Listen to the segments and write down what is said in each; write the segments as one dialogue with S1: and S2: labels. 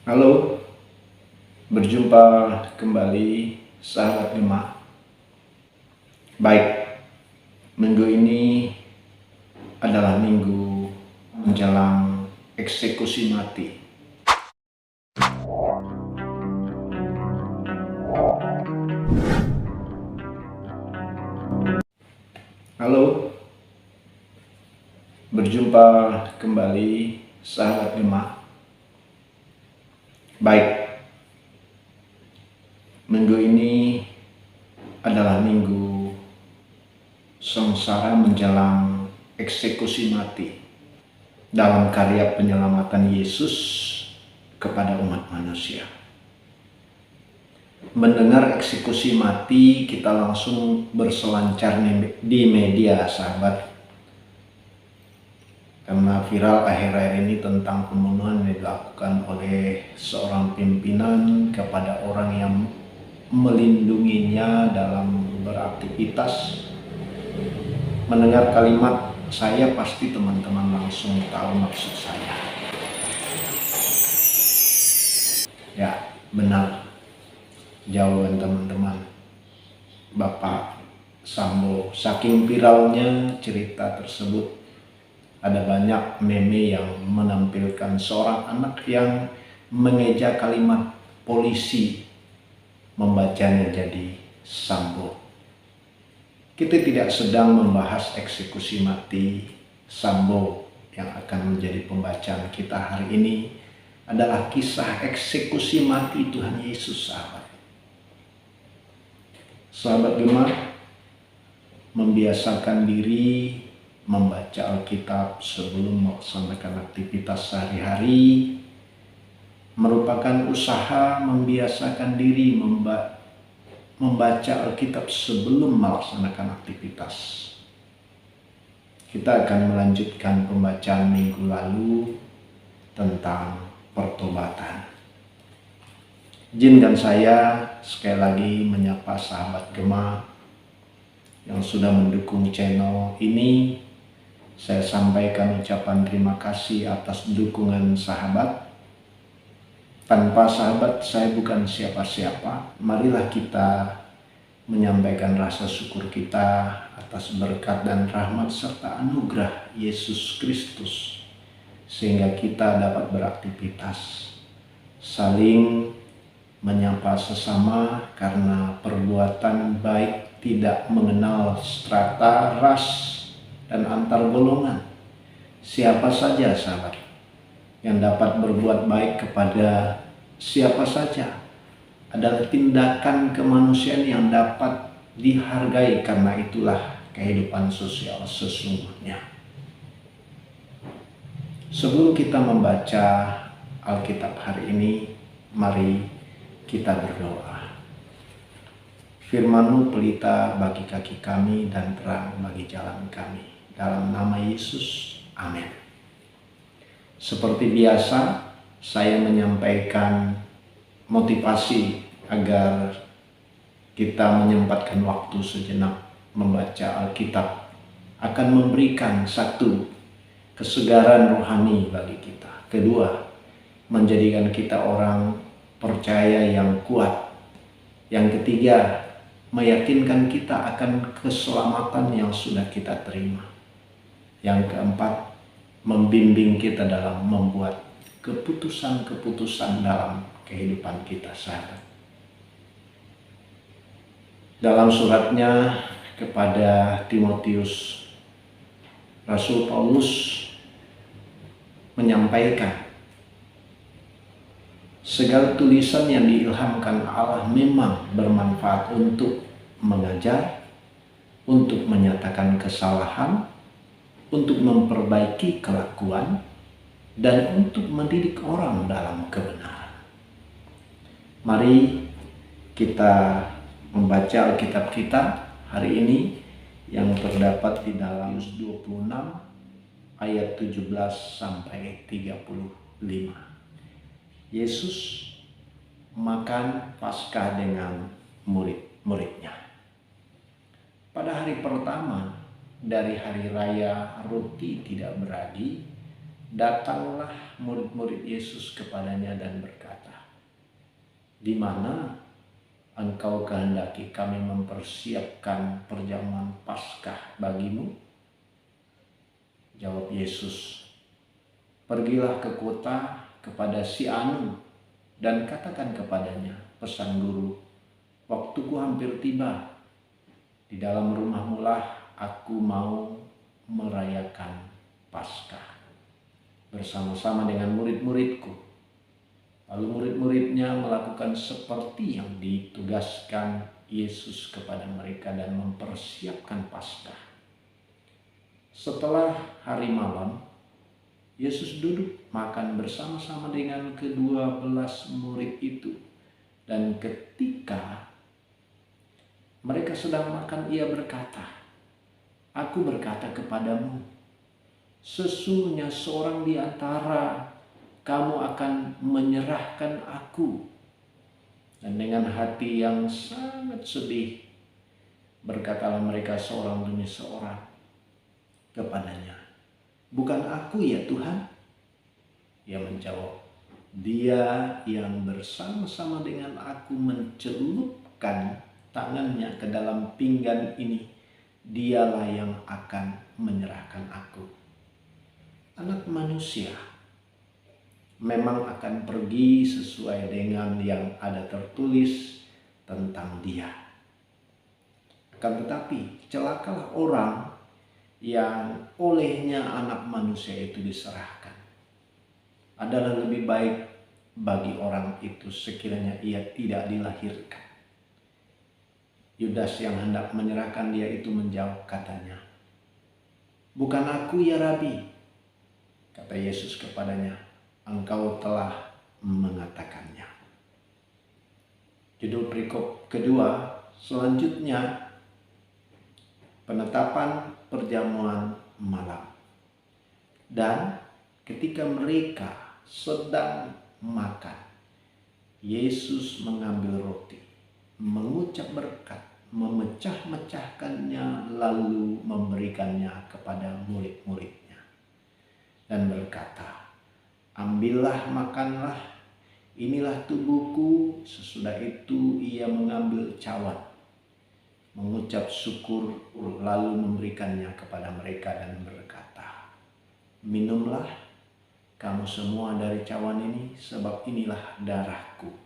S1: Halo, berjumpa kembali sahabat Gema. Baik, minggu ini adalah minggu menjelang eksekusi mati. Halo, berjumpa kembali sahabat Gema. Baik, minggu ini adalah minggu sengsara menjelang eksekusi mati dalam karya penyelamatan Yesus kepada umat manusia. Mendengar eksekusi mati, kita langsung berselancar di media, sahabat. Karena viral akhir-akhir ini tentang pembunuhan yang dilakukan oleh seorang pimpinan kepada orang yang melindunginya dalam beraktivitas. Mendengar kalimat saya, pasti teman-teman langsung tahu maksud saya. Ya, benar. Jawaban teman-teman, Bapak Sambo. Saking viralnya cerita tersebut, ada banyak meme yang menampilkan seorang anak yang mengeja kalimat polisi, membacanya jadi Sambo. Kita tidak sedang membahas eksekusi mati Sambo. Yang akan menjadi pembacaan kita hari ini adalah kisah eksekusi mati Tuhan Yesus, sahabat. Sahabat Gema, membiasakan diri membaca Alkitab sebelum melaksanakan aktivitas sehari-hari merupakan usaha membiasakan diri membaca Alkitab sebelum melaksanakan aktivitas. Kita akan melanjutkan pembacaan minggu lalu tentang pertobatan. Izinkan saya sekali lagi menyapa sahabat Gema yang sudah mendukung channel ini. Saya sampaikan ucapan terima kasih atas dukungan sahabat. Tanpa sahabat saya bukan siapa-siapa. Marilah kita menyampaikan rasa syukur kita atas berkat dan rahmat serta anugerah Yesus Kristus, sehingga kita dapat beraktivitas, saling menyapa sesama, karena perbuatan baik tidak mengenal strata, ras, dan antar golongan. Siapa saja, sahabat, yang dapat berbuat baik kepada siapa saja adalah tindakan kemanusiaan yang dapat dihargai, karena itulah kehidupan sosial sesungguhnya. Sebelum kita membaca Alkitab hari ini, mari kita berdoa. Firman-Mu pelita bagi kaki kami dan terang bagi jalan kami. Dalam nama Yesus, amin. Seperti biasa, saya menyampaikan motivasi agar kita menyempatkan waktu sejenak membaca Alkitab akan memberikan satu, kesegaran rohani bagi kita. Kedua, menjadikan kita orang percaya yang kuat. Yang ketiga, meyakinkan kita akan keselamatan yang sudah kita terima. Yang keempat, membimbing kita dalam membuat keputusan-keputusan dalam kehidupan kita, sahabat. Dalam suratnya kepada Timotius, Rasul Paulus menyampaikan, segala tulisan yang diilhamkan Allah memang bermanfaat untuk mengajar, untuk menyatakan kesalahan, untuk memperbaiki kelakuan, dan untuk mendidik orang dalam kebenaran. Mari kita membaca Alkitab kita hari ini yang terdapat di dalam 26 ayat 17 sampai 35. Yesus makan Paskah dengan murid-muridnya. Pada hari pertama dari hari raya roti tidak beragi, datanglah murid-murid Yesus kepadanya dan berkata, "Di mana Engkau kehendaki kami mempersiapkan perjamuan Paskah bagimu?" Jawab Yesus, "Pergilah ke kota kepada si anu dan katakan kepadanya, pesan guru, waktuku hampir tiba. Di dalam rumahmu lah aku mau merayakan Paskah bersama-sama dengan murid-muridku." Lalu murid-muridnya melakukan seperti yang ditugaskan Yesus kepada mereka dan mempersiapkan Paskah. Setelah hari malam, Yesus duduk makan bersama-sama dengan ke-12 murid itu. Dan ketika mereka sedang makan, ia berkata, "Aku berkata kepadamu, sesungguhnya seorang di antara kamu akan menyerahkan aku." Dan dengan hati yang sangat sedih, berkatalah mereka seorang demi seorang kepadanya, "Bukan aku ya Tuhan?" Ia menjawab, "Dia yang bersama-sama dengan aku mencelupkan tangannya ke dalam pinggan ini, dialah yang akan menyerahkan aku. Anak manusia memang akan pergi sesuai dengan yang ada tertulis tentang dia. Akan tetapi celakalah orang yang olehnya anak manusia itu diserahkan. Adalah lebih baik bagi orang itu sekiranya ia tidak dilahirkan." Yudas yang hendak menyerahkan dia itu menjawab, katanya, "Bukan aku ya Rabi." Kata Yesus kepadanya, "Engkau telah mengatakannya." Judul perikop kedua selanjutnya, penetapan perjamuan malam. Dan ketika mereka sedang makan, Yesus mengambil roti, mengucap berkat, memecah-mecahkannya, lalu memberikannya kepada murid-muridnya dan berkata, "Ambillah, makanlah, inilah tubuhku." Sesudah itu ia mengambil cawan, mengucap syukur, lalu memberikannya kepada mereka dan berkata, "Minumlah kamu semua dari cawan ini, sebab inilah darahku,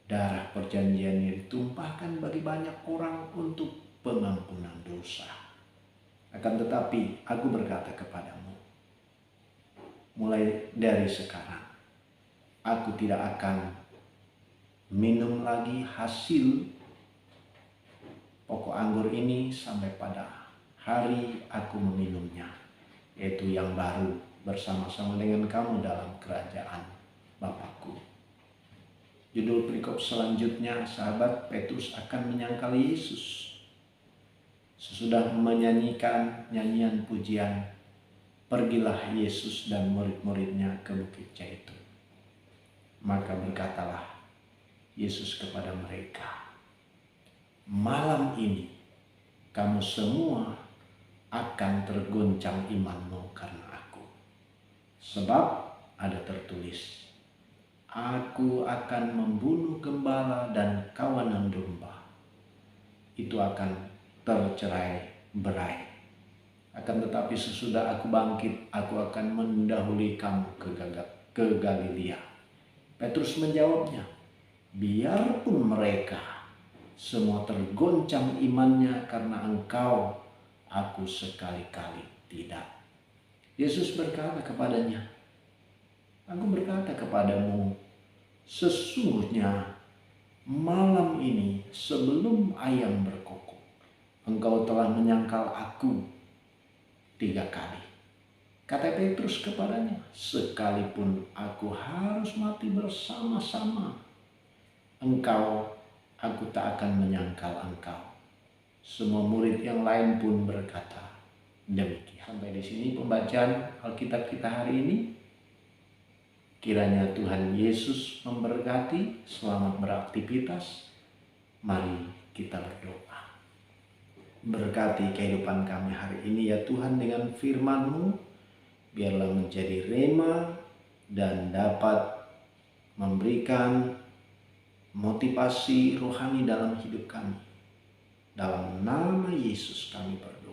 S1: darah perjanjian yang ditumpahkan bagi banyak orang untuk pengampunan dosa. Akan tetapi aku berkata kepadamu, mulai dari sekarang aku tidak akan minum lagi hasil pokok anggur ini sampai pada hari aku meminumnya, yaitu yang baru bersama-sama dengan kamu dalam kerajaan Bapakku." Judul perikop selanjutnya, sahabat Petrus akan menyangkal Yesus. Sesudah menyanyikan nyanyian pujian, pergilah Yesus dan murid-muridnya ke Bukit Zaitun. Maka berkatalah Yesus kepada mereka, "Malam ini kamu semua akan tergoncang imanmu karena aku. Sebab ada tertulis, Aku akan membunuh gembala dan kawanan domba. Itu akan tercerai-berai. Akan tetapi sesudah aku bangkit, aku akan mendahului kamu ke Galilea." Petrus menjawabnya, "Biarpun mereka semua tergoncang imannya karena engkau, aku sekali-kali tidak." Yesus berkata kepadanya, "Aku berkata kepadamu, sesungguhnya malam ini sebelum ayam berkokok, engkau telah menyangkal aku 3 kali." Kata Petrus kepadanya, "Sekalipun aku harus mati bersama-sama engkau, aku tak akan menyangkal engkau." Semua murid yang lain pun berkata demikian. Sampai di sini pembacaan Alkitab kita hari ini. Kiranya Tuhan Yesus memberkati. Selamat beraktivitas. Mari kita berdoa. Berkati kehidupan kami hari ini ya Tuhan dengan firman-Mu. biarlah menjadi rema dan dapat memberikan motivasi rohani dalam hidup kami. Dalam nama Yesus kami berdoa.